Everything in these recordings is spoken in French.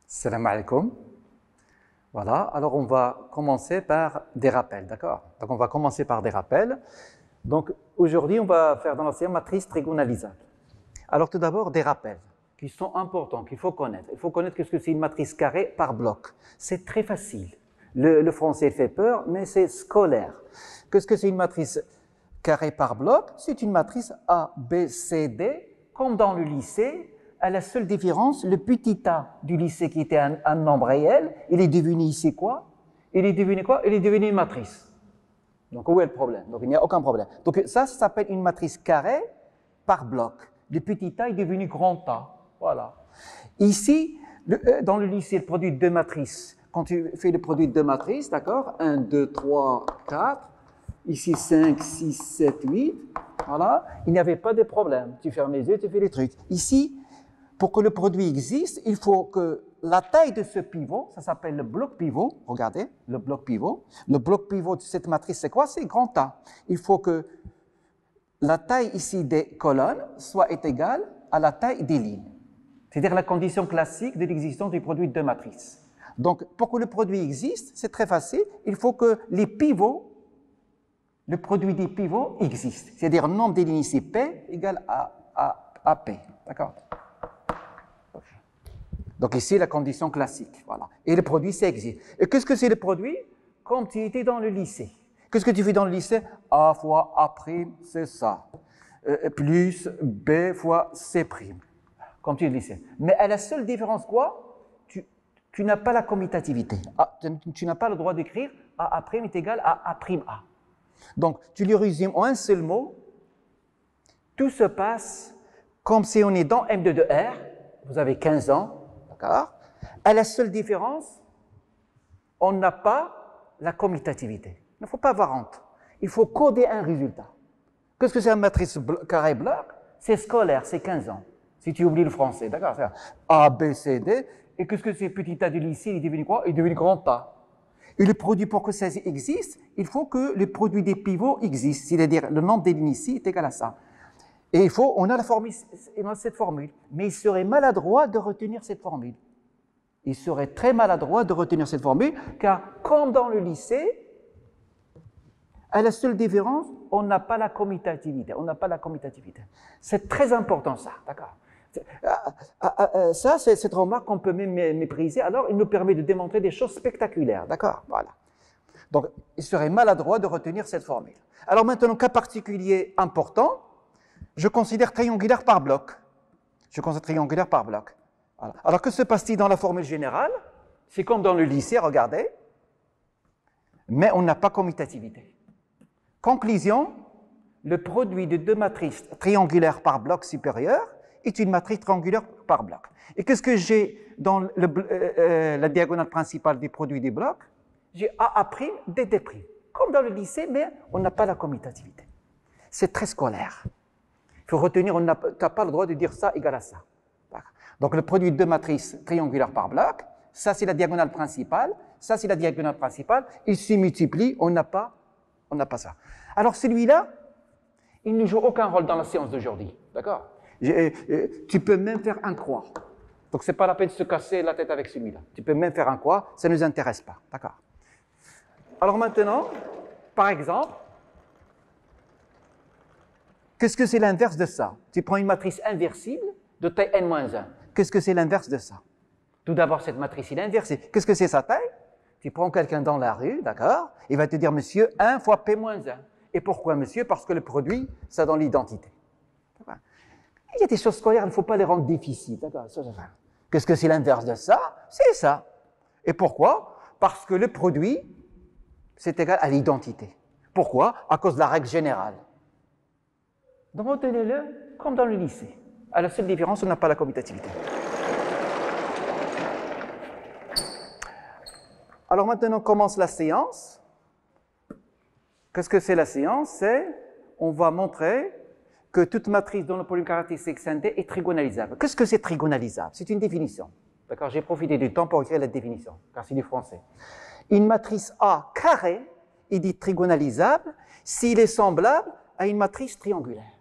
Salam alaikum. Voilà, alors on va commencer par des rappels, d'accord? Donc on va commencer par des rappels. Donc aujourd'hui, on va faire dans la séance matrice trigonalisable. Alors tout d'abord, des rappels qui sont importants, qu'il faut connaître. Il faut connaître ce que c'est une matrice carrée par bloc. C'est très facile. Le français fait peur, mais c'est scolaire. Qu'est-ce que c'est une matrice carrée par bloc? C'est une matrice A, B, C, D, comme dans le lycée. À la seule différence, le petit a du lycée qui était un nombre réel, il est devenu ici quoi? Il est devenu quoi? Il est devenu une matrice. Donc où est le problème? Donc il n'y a aucun problème. Donc ça s'appelle une matrice carrée par bloc. Le petit a est devenu grand A. Voilà. Ici, dans le lycée, le produit de deux matrices, quand tu fais le produit de deux matrices, d'accord? 1, 2, 3, 4. Ici 5, 6, 7, 8. Voilà. Il n'y avait pas de problème. Tu fermes les yeux, tu fais les trucs. Ici, pour que le produit existe, il faut que la taille de ce pivot, ça s'appelle le bloc pivot, regardez, le bloc pivot. Le bloc pivot de cette matrice, c'est quoi? C'est grand A. Il faut que la taille ici des colonnes soit égale à la taille des lignes. C'est-à-dire la condition classique de l'existence du produit de deux matrices. Donc, pour que le produit existe, c'est très facile, il faut que les pivots, le produit des pivots existe. C'est-à-dire le nombre des lignes ici, P égale à P. D'accord? Donc ici, la condition classique, voilà. Et le produit, ça existe. Et qu'est-ce que c'est le produit? Comme tu étais dans le lycée. Qu'est-ce que tu fais dans le lycée? A fois A', c'est ça. Plus B fois C'. Comme tu es au lycée. Mais à la seule différence, quoi? Tu n'as pas la commutativité. Tu n'as pas le droit d'écrire A' est égal à A'A'. Donc, tu le résumes en un seul mot. Tout se passe comme si on est dans M2 de R. Vous avez 15 ans. D'accord? À la seule différence, on n'a pas la commutativité. Il ne faut pas avoir honte. Il faut coder un résultat. Qu'est-ce que c'est une matrice carré bloc? C'est scolaire, c'est 15 ans. Si tu oublies le français, d'accord? C'est A, B, C, D. Et qu'est-ce que c'est petit a du lycée? Il est devenu quoi? Il est devenu grand A. Et le produit, pour que ça existe, il faut que le produit des pivots existe. C'est-à-dire le nombre des lignes ici est égal à ça. Et on a cette formule, mais il serait maladroit de retenir cette formule. Il serait très maladroit de retenir cette formule, car comme dans le lycée, à la seule différence, on n'a pas la commutativité. On n'a pas la commutativité. C'est très important ça, d'accord? Ça, c'est cette remarque qu'on peut même mépriser. Alors, il nous permet de démontrer des choses spectaculaires, d'accord? Voilà. Donc, il serait maladroit de retenir cette formule. Alors maintenant, cas particulier important. Je considère triangulaire par bloc. Je considère triangulaire par bloc. Voilà. Alors, que se passe-t-il dans la formule générale? C'est comme dans le lycée, regardez. Mais on n'a pas commutativité. Conclusion, le produit de deux matrices triangulaires par bloc supérieur est une matrice triangulaire par bloc. Et qu'est-ce que j'ai dans la diagonale principale des produits des blocs? J'ai AA', DD'. Comme dans le lycée, mais on n'a pas la commutativité. C'est très scolaire. Il faut retenir, tu n'as pas le droit de dire ça égale à ça. Donc le produit de deux matrices triangulaires par bloc, ça c'est la diagonale principale, ça c'est la diagonale principale, ils se multiplient, on n'a pas ça. Alors celui-là, il ne joue aucun rôle dans la séance d'aujourd'hui, d'accord? Tu peux même faire un croix. Donc c'est pas la peine de se casser la tête avec celui-là. Tu peux même faire un croix, ça ne nous intéresse pas, d'accord? Alors maintenant, par exemple, qu'est-ce que c'est l'inverse de ça? Tu prends une matrice inversible de taille n-1. Qu'est-ce que c'est l'inverse de ça? Tout d'abord, cette matrice, il est inversée. Qu'est-ce que c'est sa taille? Tu prends quelqu'un dans la rue, d'accord? Il va te dire, monsieur, 1 fois p-1. Et pourquoi, monsieur? Parce que le produit, ça dans l'identité. Il y a des choses scolaires, il ne faut pas les rendre difficiles, d'accord? Qu'est-ce que c'est l'inverse de ça? C'est ça. Et pourquoi? Parce que le produit, c'est égal à l'identité. Pourquoi? À cause de la règle générale. Donc retenez-le comme dans le lycée. À la seule différence, on n'a pas la commutativité. Alors maintenant, commence la séance. Qu'est-ce que c'est la séance? C'est, on va montrer que toute matrice dont le polynôme caractéristique scindé est trigonalisable. Qu'est-ce que c'est trigonalisable? C'est une définition. D'accord? J'ai profité du temps pour écrire la définition, car c'est du français. Une matrice A carrée est dite trigonalisable s'il est semblable à une matrice triangulaire.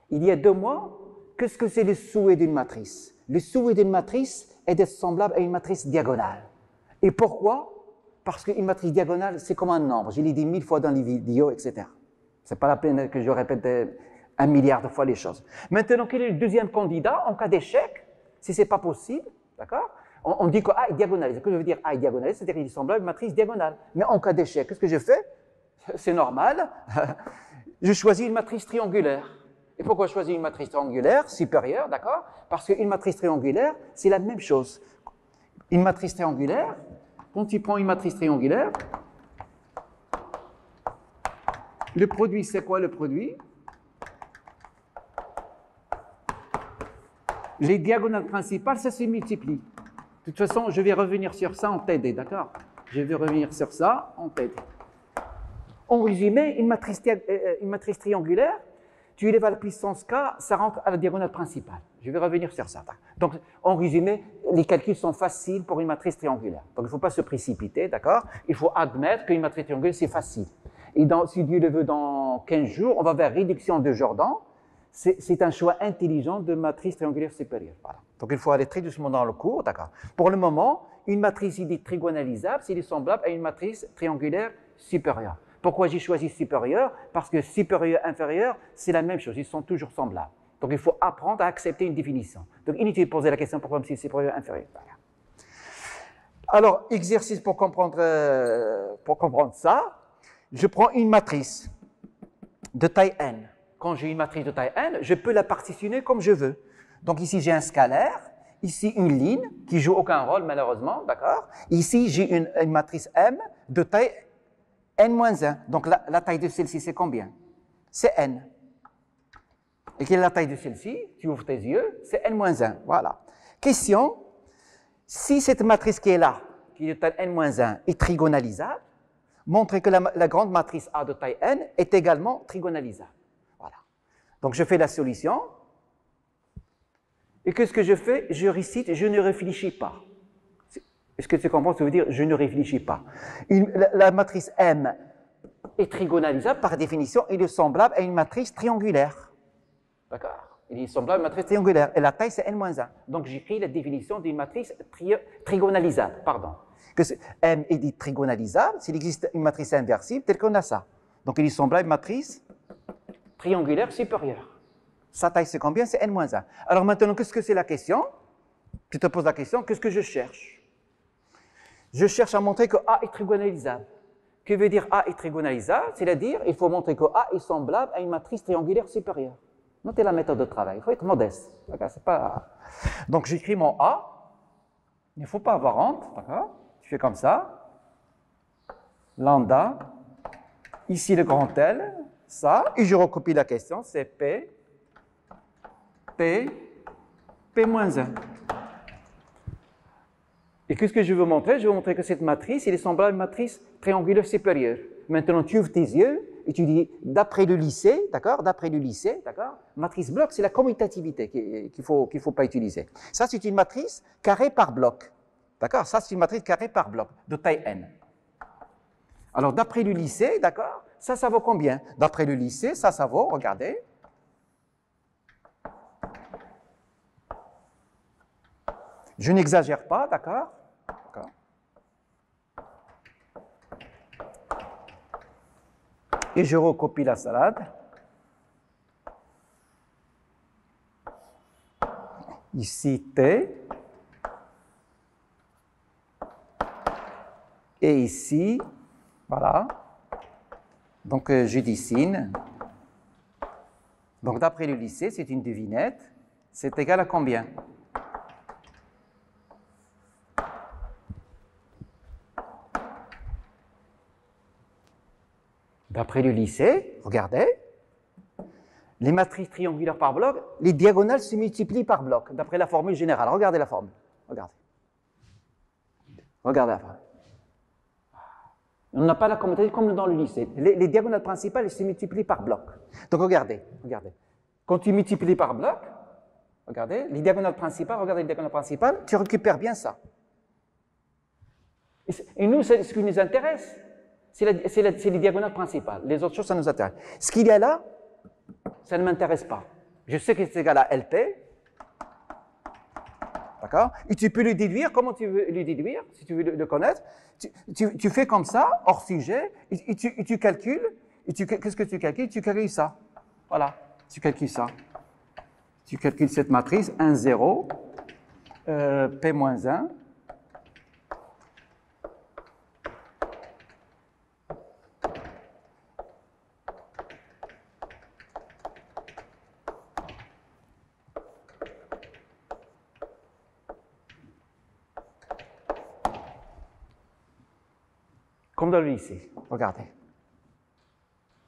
Il y a 2 mois, qu'est-ce que c'est le souhait d'une matrice? Le souhait d'une matrice est d'être semblable à une matrice diagonale. Et pourquoi? Parce qu'une matrice diagonale, c'est comme un nombre. Je l'ai dit 1000 fois dans les vidéos, etc. Ce n'est pas la peine que je répète 1 milliard de fois les choses. Maintenant, quel est le deuxième candidat en cas d'échec? Si ce n'est pas possible, d'accord? On dit que A est diagonalisé. Ce que je veux dire A est diagonalisé, c'est-à-dire qu'il est semblable à une matrice diagonale. Mais en cas d'échec, qu'est-ce que je fais? C'est normal. Je choisis une matrice triangulaire. Et pourquoi choisir une matrice triangulaire supérieure, d'accord? Parce qu'une matrice triangulaire, c'est la même chose. Une matrice triangulaire, quand tu prends une matrice triangulaire, le produit, c'est quoi le produit? Les diagonales principales, ça se multiplie. De toute façon, je vais revenir sur ça en TD, d'accord? Je vais revenir sur ça en TD. En résumé, une matrice triangulaire, tu élèves à la puissance k, ça rentre à la diagonale principale. Je vais revenir sur ça. Donc, en résumé, les calculs sont faciles pour une matrice triangulaire. Donc, il ne faut pas se précipiter, d'accord? Il faut admettre qu'une matrice triangulaire, c'est facile. Et si Dieu le veut, dans 15 jours, on va vers réduction de Jordan. C'est un choix intelligent de matrice triangulaire supérieure. Voilà. Donc, il faut aller très doucement dans le cours, d'accord? Pour le moment, une matrice dite trigonalisable, c'est semblable à une matrice triangulaire supérieure. Pourquoi j'ai choisi supérieur? Parce que supérieur et inférieur, c'est la même chose, ils sont toujours semblables. Donc, il faut apprendre à accepter une définition. Donc, inutile de poser la question pourquoi c'est supérieur et inférieur. Voilà. Alors, exercice pour comprendre ça, je prends une matrice de taille n. Quand j'ai une matrice de taille n, je peux la partitionner comme je veux. Donc, ici, j'ai un scalaire, ici, une ligne qui joue aucun rôle, malheureusement, d'accord? Ici, j'ai une matrice M de taille n-1. Donc, la taille de celle-ci, c'est combien? C'est n. Et quelle est la taille de celle-ci? Tu ouvres tes yeux, c'est n-1. Voilà. Question, si cette matrice qui est là, qui est de taille n-1, est trigonalisable, montrez que la grande matrice A de taille n est également trigonalisable. Voilà. Donc, je fais la solution. Et qu'est-ce que je fais? Je récite, je ne réfléchis pas. Est-ce que tu comprends ce que ça veut dire? Je ne réfléchis pas. La matrice M est trigonalisable, par définition, il est semblable à une matrice triangulaire. D'accord? Il est semblable à une matrice triangulaire. Et la taille, c'est n-1. Donc, j'écris la définition d'une matrice trigonalisable. Pardon. Que M est dit trigonalisable s'il existe une matrice inversible telle qu'on a ça. Donc, il est semblable à une matrice triangulaire supérieure. Sa taille, c'est combien? C'est n-1. Alors maintenant, qu'est-ce que c'est la question? Tu te poses la question, qu'est-ce que je cherche? Je cherche à montrer que A est trigonalisable. Que veut dire A est trigonalisable? C'est-à-dire, il faut montrer que A est semblable à une matrice triangulaire supérieure. Notez la méthode de travail, il faut être modeste. C'est pas... Donc, j'écris mon A. Il ne faut pas avoir honte, d'accord? Je fais comme ça. Lambda. Ici, le grand L. Ça. Et je recopie la question. C'est P. P. P-1. Et qu'est-ce que je veux montrer? Je veux montrer que cette matrice, elle est semblable à une matrice triangulaire supérieure. Maintenant, tu ouvres tes yeux et tu dis, d'après le lycée, d'accord? D'après le lycée, d'accord? Matrice bloc, c'est la commutativité qu'il faut pas utiliser. Ça, c'est une matrice carrée par bloc. D'accord? Ça, c'est une matrice carrée par bloc, de taille n. Alors, d'après le lycée, d'accord? Ça vaut combien? D'après le lycée, ça vaut, regardez. Je n'exagère pas, d'accord? Et je recopie la salade. Ici, T. Et ici, voilà. Donc, je dessine. Donc, d'après le lycée, c'est une devinette. C'est égal à combien? D'après le lycée, regardez, les matrices triangulaires par bloc, les diagonales se multiplient par bloc, d'après la formule générale. Regardez la formule. Regardez. Regardez la formule. On n'a pas la commutativité comme dans le lycée. Les diagonales principales elles se multiplient par bloc. Donc regardez, regardez. Quand tu multiplies par bloc, regardez, les diagonales principales, regardez les diagonales principales, tu récupères bien ça. Et nous, c'est ce qui nous intéresse. C'est les diagonales principales. Les autres choses, ça nous intéresse. Ce qu'il y a là, ça ne m'intéresse pas. Je sais que c'est égal à LP. d'accord? Et tu peux le déduire, comment tu veux le déduire, si tu veux le connaître? Tu fais comme ça, hors sujet, et tu calcules, qu'est-ce que tu calcules? Tu calcules ça, voilà, tu calcules ça. Tu calcules cette matrice, 1, 0, P-1, comme dans le lycée, regardez.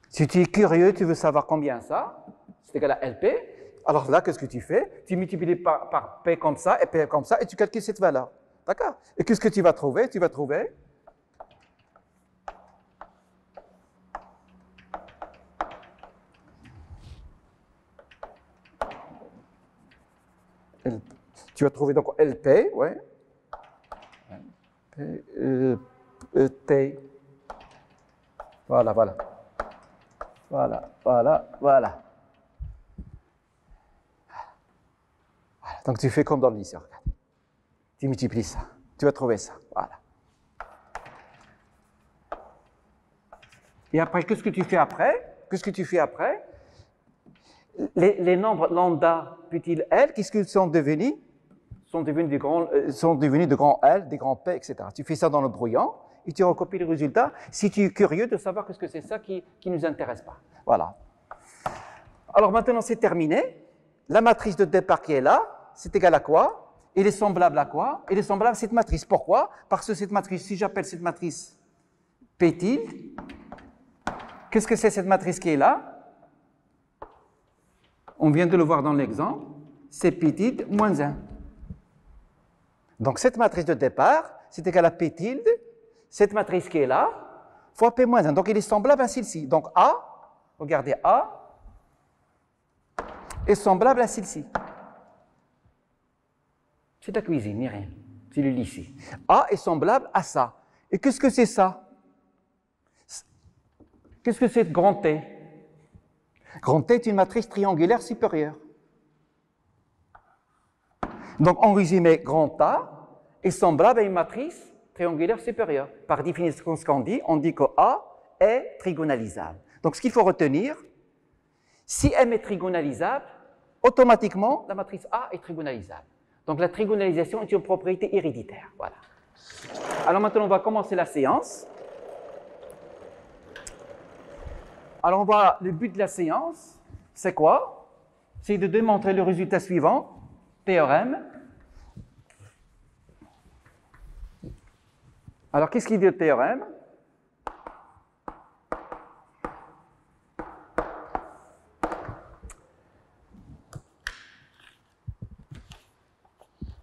Si tu es curieux, tu veux savoir combien ça, c'est égal à LP, alors là, qu'est-ce que tu fais? Tu multiplies par P comme ça, et tu calcules cette valeur. D'accord? Et qu'est-ce que tu vas trouver? Tu vas trouver tu vas trouver donc LP, ouais. T. Voilà, voilà. Voilà, voilà, voilà. Donc tu fais comme dans le lycée, regarde. Tu multiplies ça. Tu vas trouver ça. Voilà. Et après, qu'est-ce que tu fais après? Qu'est-ce que tu fais après? Les nombres lambda, petit L, qu'est-ce qu'ils sont devenus? Sont devenus de grands L, des grands P, etc. Tu fais ça dans le brouillon et tu recopies le résultat si tu es curieux de savoir qu'est-ce que c'est ça qui ne nous intéresse pas. Voilà. Alors maintenant, c'est terminé. La matrice de départ qui est là, c'est égal à quoi? Il est semblable à quoi? Il est semblable à cette matrice. Pourquoi? Parce que cette matrice, si j'appelle cette matrice P tilde, qu'est-ce que c'est cette matrice qui est là? On vient de le voir dans l'exemple, c'est P tilde moins 1. Donc cette matrice de départ, c'est égal à P tilde, cette matrice qui est là, fois P moins 1. Donc il est semblable à celle-ci. Donc A, regardez A, est semblable à celle-ci. C'est la cuisine, ni rien. C'est le lycée. A est semblable à ça. Et qu'est-ce que c'est ça? Qu'est-ce que c'est grand T? Grand T est une matrice triangulaire supérieure. Donc, en résumé, grand A est semblable à une matrice triangulaire supérieure. Par définition, ce qu'on dit, on dit que A est trigonalisable. Donc, ce qu'il faut retenir, si M est trigonalisable, automatiquement, la matrice A est trigonalisable. Donc, la trigonalisation est une propriété héréditaire. Voilà. Alors, maintenant, on va commencer la séance. Alors, le but de la séance, c'est quoi? C'est de démontrer le résultat suivant. Théorème. Alors, qu'est-ce qu'il dit le théorème?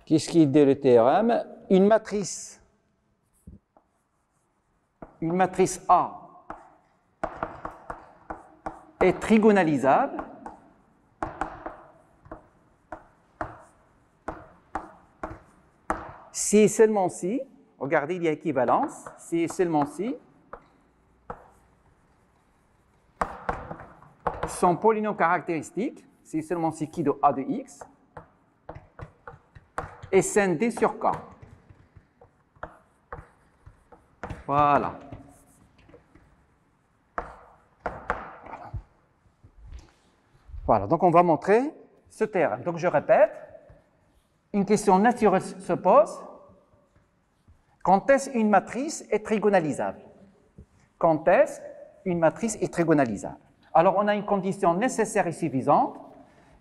Qu'est-ce qu'il dit le théorème? Une matrice A est trigonalisable si et seulement si, regardez, il y a équivalence, si et seulement si, son polynôme caractéristique, si et seulement si qui de A de X, est scindé sur K. Voilà. Voilà, donc on va montrer ce théorème. Donc je répète, une question naturelle se pose. Quand est-ce une matrice est trigonalisable? Quand est-ce une matrice est trigonalisable? Alors on a une condition nécessaire et suffisante.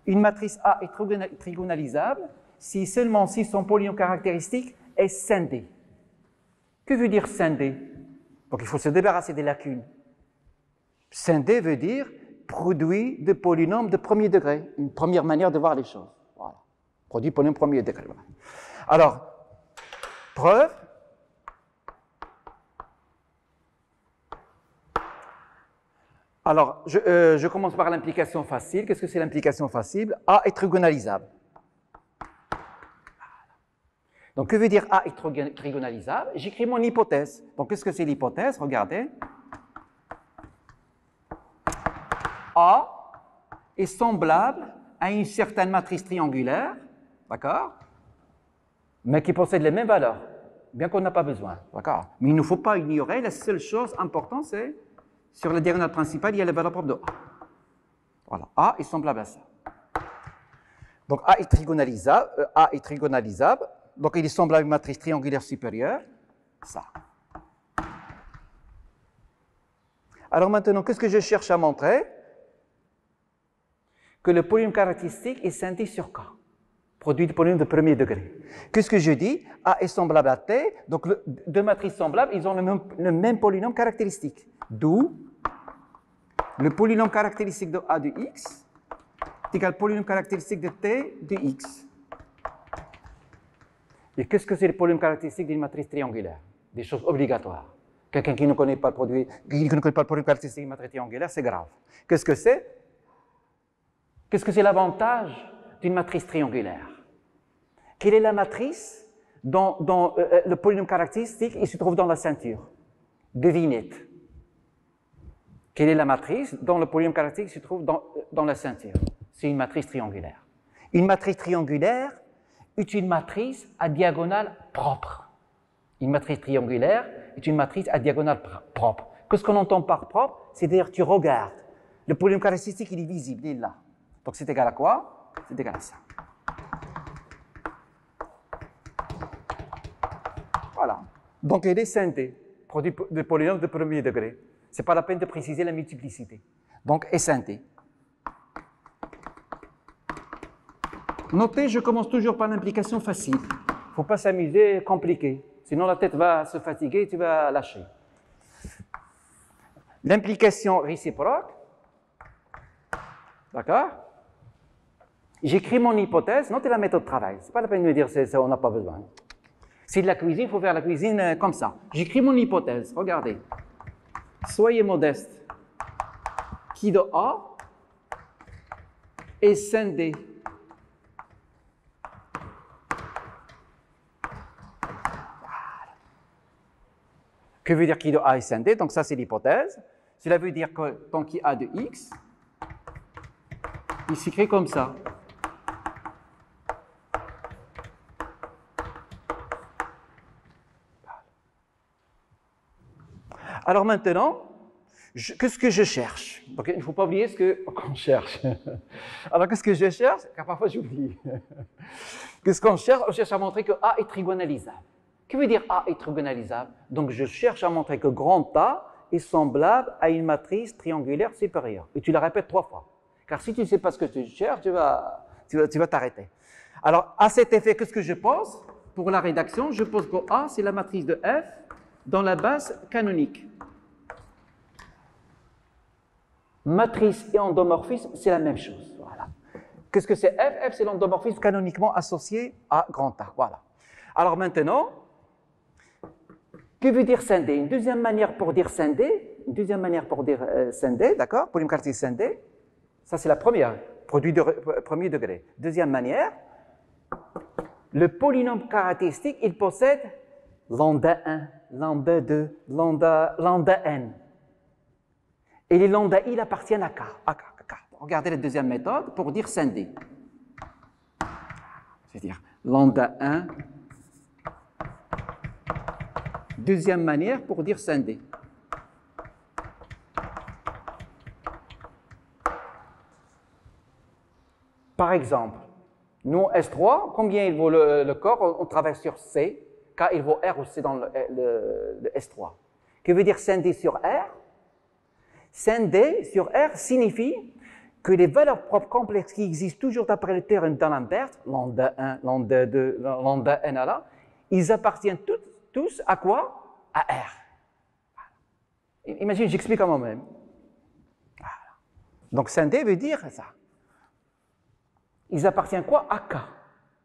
Une matrice A est trigonalisable si seulement si son polynôme caractéristique est scindé. Que veut dire scindé? Donc il faut se débarrasser des lacunes. Scindé veut dire produit de polynômes de premier degré, une première manière de voir les choses. Voilà. Produit polynôme premier degré. Voilà. Alors, preuve. Alors, je commence par l'implication facile. Qu'est-ce que c'est l'implication facile? A est trigonalisable. Donc, que veut dire A est trigonalisable? J'écris mon hypothèse. Donc, qu'est-ce que c'est l'hypothèse? Regardez. A est semblable à une certaine matrice triangulaire, d'accord? mais qui possèdent les mêmes valeurs, bien qu'on n'a pas besoin. D'accord? Mais il ne faut pas ignorer, la seule chose importante, c'est sur la diagonale principale, il y a les valeurs propres de A. Voilà, A est semblable à ça. Donc A est trigonalisable, donc il est semblable à une matrice triangulaire supérieure, ça. Alors maintenant, qu'est-ce que je cherche à montrer? Que le polynôme caractéristique est scindé sur K, produit de polynôme de premier degré. Qu'est-ce que je dis? A est semblable à T, donc deux matrices semblables, ils ont le même polynôme caractéristique. D'où le polynôme caractéristique de A de X est égal au polynôme caractéristique de T de X. Et qu'est-ce que c'est le polynôme caractéristique d'une matrice triangulaire? Des choses obligatoires. Quelqu'un qui ne connaît pas le produit, qui ne connaît pas le polynôme caractéristique d'une matrice triangulaire, c'est grave. Qu'est-ce que c'est? Qu'est-ce que c'est l'avantage d'une matrice triangulaire? Quelle est la matrice dont le polynôme caractéristique il se trouve dans la ceinture? Devinez. Quelle est la matrice dont le polynôme caractéristique se trouve dans la ceinture? C'est une matrice triangulaire. Une matrice triangulaire est une matrice à diagonale propre. Une matrice triangulaire est une matrice à diagonale propre. Qu'est-ce qu'on entend par propre? C'est-à-dire tu regardes. Le polynôme caractéristique, il est visible, il est là. Donc c'est égal à quoi? C'est égal à ça. Voilà. Donc il est scindé, produit de polynôme de premier degré. Ce n'est pas la peine de préciser la multiplicité. Donc est scindé. Notez, je commence toujours par l'implication facile. Il ne faut pas s'amuser compliqué. Sinon la tête va se fatiguer et tu vas lâcher. L'implication réciproque. D'accord? J'écris mon hypothèse, notez la méthode de travail. Ce n'est pas la peine de me dire ça, on n'a pas besoin. C'est de la cuisine, il faut faire la cuisine comme ça. J'écris mon hypothèse, regardez. Soyez modeste. Qui de A est scindé. Que veut dire qui de A est scindé? Donc ça c'est l'hypothèse. Cela veut dire que tant qu'il A de X, il s'écrit comme ça. Alors maintenant, qu'est-ce que je cherche? Donc, il ne faut pas oublier ce qu'on cherche. Alors qu'est-ce que je cherche? Car parfois j'oublie. Qu'est-ce qu'on cherche? On cherche à montrer que A est trigonalisable. Que veut dire A est trigonalisable? Donc je cherche à montrer que grand A est semblable à une matrice triangulaire supérieure. Et tu la répètes 3 fois. Car si tu ne sais pas ce que tu cherches, tu vas t'arrêter. Alors à cet effet, qu'est-ce que je pose? Pour la rédaction, je pose que A c'est la matrice de F dans la base canonique. Matrice et endomorphisme, c'est la même chose. Voilà. Qu'est-ce que c'est F? F, c'est l'endomorphisme canoniquement associé à grand A. Voilà. Alors maintenant, que veut dire scindé? Une deuxième manière pour dire scindé, d'accord? Polynôme caractéristique scindé, ça c'est la première, produit de premier degré. Deuxième manière, le polynôme caractéristique, il possède lambda 1, lambda 2, lambda n. Et les lambda i appartiennent à K. Regardez la deuxième méthode pour dire scindé. C'est-à-dire lambda 1. Deuxième manière pour dire scindé. Par exemple, nous, S3, combien il vaut le corps? On travaille sur C, car il vaut R aussi dans le S3. Que veut dire scindé sur R? Scindé sur R signifie que les valeurs propres complexes qui existent toujours d'après le théorème d'Alembert, lambda 1, lambda 2, lambda n à là, ils appartiennent tous à quoi? À R. Voilà. Imagine, j'explique à moi-même. Voilà. Donc scindé veut dire ça. Ils appartiennent quoi? À K.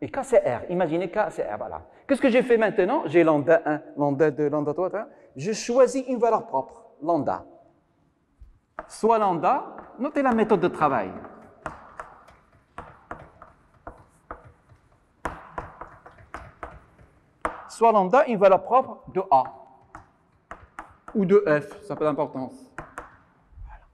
Et K c'est R. Imaginez K c'est R. Voilà. Qu'est-ce que j'ai fait maintenant? J'ai lambda 1, lambda 2, lambda 3, je choisis une valeur propre, lambda. Soit lambda, notez la méthode de travail. Soit lambda, une valeur propre de A ou de F, ça n'a pas d'importance. Voilà.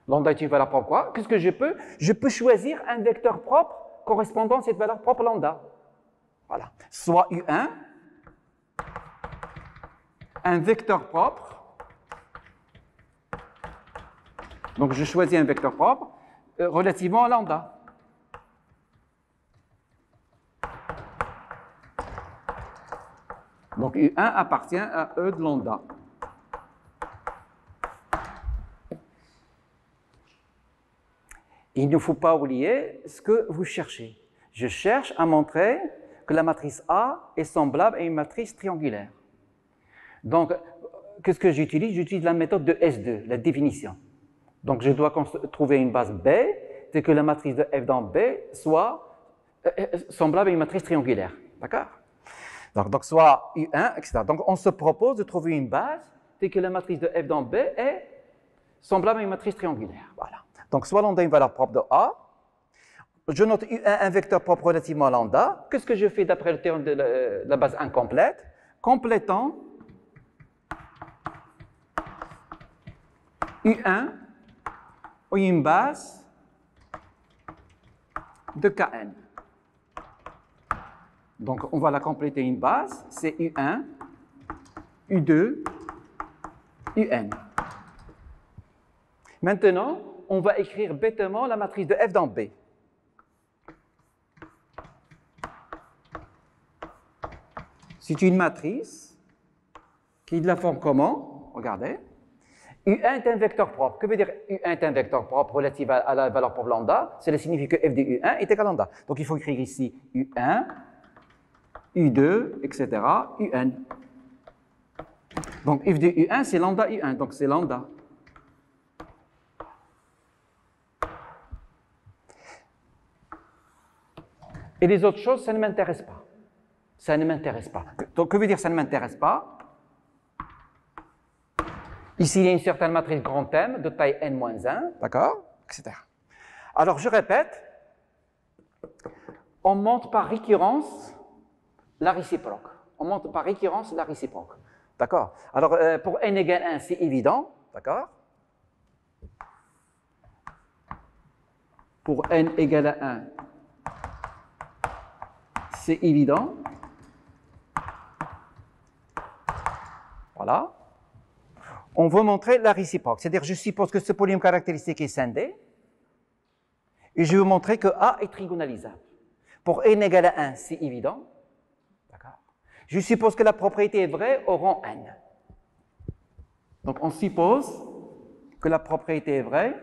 Lambda est une valeur propre quoi? Qu'est-ce que je peux? Je peux choisir un vecteur propre correspondant à cette valeur propre lambda. Voilà. Soit U1, un vecteur propre. Donc, je choisis un vecteur propre relativement à lambda. Donc, U1 appartient à E de lambda. Il ne faut pas oublier ce que vous cherchez. Je cherche à montrer que la matrice A est semblable à une matrice triangulaire. Donc, qu'est-ce que j'utilise? J'utilise la méthode de S2, la définition. Donc, je dois trouver une base B, c'est que la matrice de f dans B soit semblable à une matrice triangulaire. D'accord? Donc, soit U1, etc. Donc, on se propose de trouver une base c'est que la matrice de f dans B est semblable à une matrice triangulaire. Voilà. Donc, soit lambda une valeur propre de A. Je note U1 un vecteur propre relativement à lambda. Qu'est-ce que je fais d'après le théorème de la base incomplète? Complétant U1 une base de Kn. Donc, on va la compléter une base, c'est U1, U2, UN. Maintenant, on va écrire bêtement la matrice de f dans B. C'est une matrice qui est de la forme comment? Regardez. U1 est un vecteur propre. Que veut dire U1 est un vecteur propre relatif à la valeur propre lambda? Cela signifie que f de U1 est égal à lambda. Donc, il faut écrire ici U1, U2, etc., UN. Donc, f de U1, c'est lambda U1. Donc, c'est lambda. Et les autres choses, ça ne m'intéresse pas. Ça ne m'intéresse pas. Donc, que veut dire ça ne m'intéresse pas? Ici, il y a une certaine matrice grand M de taille n-1, d'accord, etc. Alors, je répète, on montre par récurrence la réciproque. On montre par récurrence la réciproque. D'accord? Alors, pour n égale 1, c'est évident, d'accord? Pour n égale à 1, c'est évident. Voilà. On veut montrer la réciproque. C'est-à-dire, je suppose que ce polynôme caractéristique est scindé. Et je veux montrer que A est trigonalisable. Pour n égale à 1, c'est évident. D'accord. Je suppose que la propriété est vraie au rang n. Donc, on suppose que la propriété est vraie.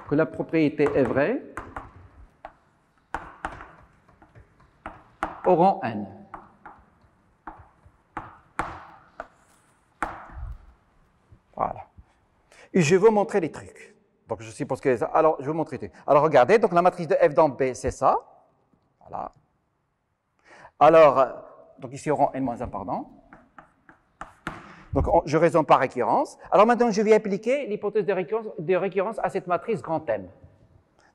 Que la propriété est vraie au rang n. Voilà. Et je veux montrer les trucs. Donc, je suppose que... Alors, je veux montrer les trucs. Alors, regardez, donc la matrice de f dans B, c'est ça. Voilà. Alors, donc ici au rang n-1, pardon. Donc, je raisonne par récurrence. Alors, maintenant, je vais appliquer l'hypothèse de récurrence à cette matrice grand M.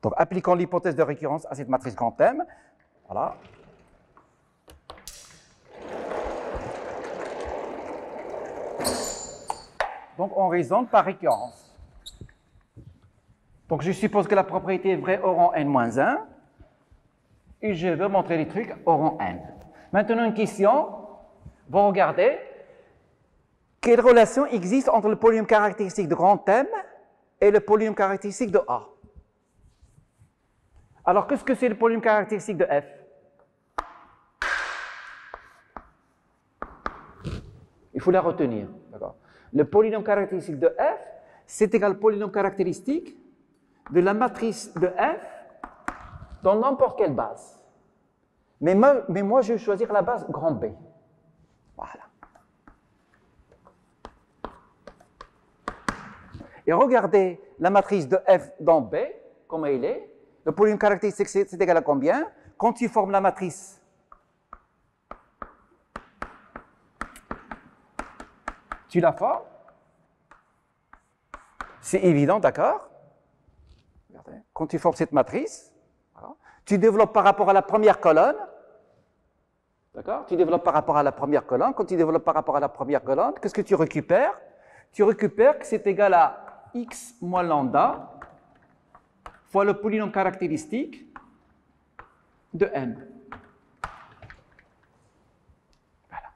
Donc, appliquons l'hypothèse de récurrence à cette matrice grand M. Voilà. Donc, on raisonne par récurrence. Donc, je suppose que la propriété est vraie au rang n-1. Et je veux montrer les trucs au rang n. Maintenant, une question. Vous regardez. Quelle relation existe entre le polynôme caractéristique de grand M et le polynôme caractéristique de A? Alors, qu'est-ce que c'est le polynôme caractéristique de F? Il faut la retenir. D'accord. Le polynôme caractéristique de F, c'est égal au polynôme caractéristique de la matrice de F dans n'importe quelle base. Mais moi, je vais choisir la base grand B. Voilà. Et regardez la matrice de F dans B, comme elle est. Le polynôme caractéristique, c'est égal à combien? Quand tu formes la matrice, tu la formes. C'est évident, d'accord? Quand tu formes cette matrice, voilà. Tu développes par rapport à la première colonne. D'accord? Tu développes par rapport à la première colonne. Quand tu développes par rapport à la première colonne, qu'est-ce que tu récupères? Tu récupères que c'est égal à x moins lambda fois le polynôme caractéristique de M. Voilà.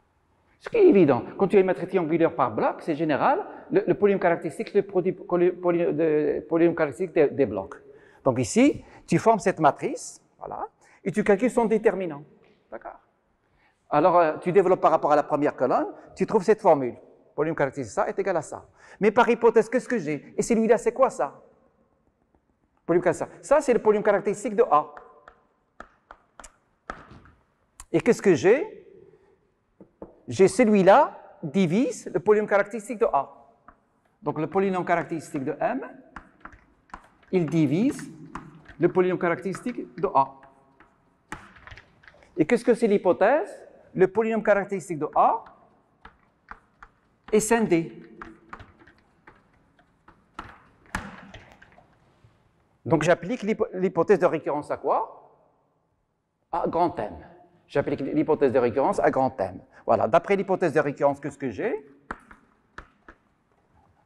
Ce qui est évident, quand tu as une matrice triangulaire par bloc, c'est général, le polynôme caractéristique, c'est le polynôme caractéristique des blocs. Donc ici, tu formes cette matrice, voilà, et tu calcules son déterminant. D'accord? Alors, tu développes par rapport à la première colonne, tu trouves cette formule. Polynôme caractéristique ça est égal à ça. Mais par hypothèse, qu'est-ce que j'ai? Et celui-là, c'est quoi ça? Polynôme caractéristique. Ça, c'est le polynôme caractéristique de A. Et qu'est-ce que j'ai? J'ai celui-là divise le polynôme caractéristique de A. Donc, le polynôme caractéristique de M, il divise le polynôme caractéristique de A. Et qu'est-ce que c'est l'hypothèse? Le polynôme caractéristique de A est scindé. Donc j'applique l'hypothèse de récurrence à quoi? À grand M. J'applique l'hypothèse de récurrence à grand M. Voilà, d'après l'hypothèse de récurrence, qu'est-ce que j'ai?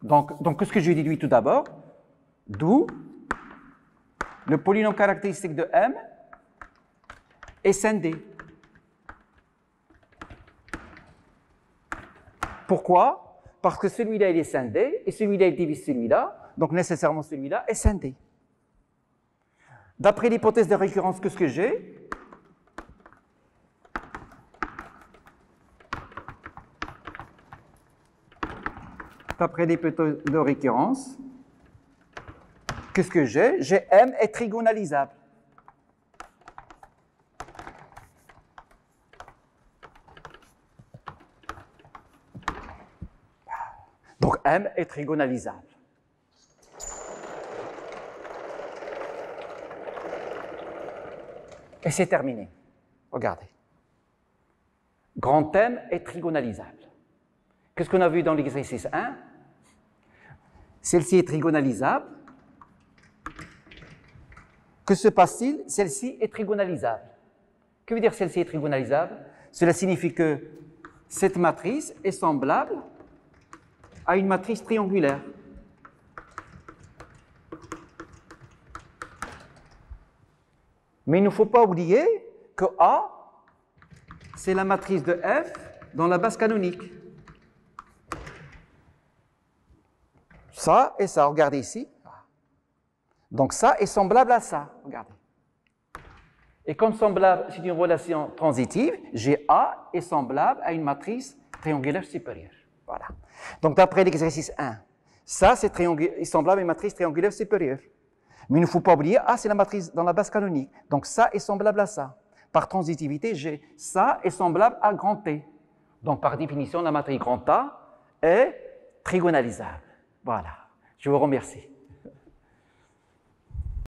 Donc qu'est-ce que j'ai déduit tout d'abord? D'où le polynôme caractéristique de M est scindé. Pourquoi? Parce que celui-là, il est scindé, et celui-là, il divise celui-là, donc nécessairement celui-là est scindé. D'après l'hypothèse de récurrence, qu'est-ce que j'ai? D'après l'hypothèse de récurrence, qu'est-ce que j'ai? J'ai M est trigonalisable. Donc M est trigonalisable. Et c'est terminé. Regardez. Grand M est trigonalisable. Qu'est-ce qu'on a vu dans l'exercice 1? Celle-ci est trigonalisable. Que se passe-t-il? Celle-ci est trigonalisable. Que veut dire celle-ci est trigonalisable? Cela signifie que cette matrice est semblable à une matrice triangulaire. Mais il ne faut pas oublier que A, c'est la matrice de F dans la base canonique. Ça et ça, regardez ici. Donc ça est semblable à ça, regardez. Et comme semblable, c'est une relation transitive, j'ai A est semblable à une matrice triangulaire supérieure. Voilà. Donc d'après l'exercice 1, ça c'est semblable à une matrice triangulaire supérieure. Mais il ne faut pas oublier, A c'est la matrice dans la base canonique. Donc ça est semblable à ça. Par transitivité, j'ai ça est semblable à grand T. Donc par définition, la matrice grand A est trigonalisable. Voilà. Je vous remercie.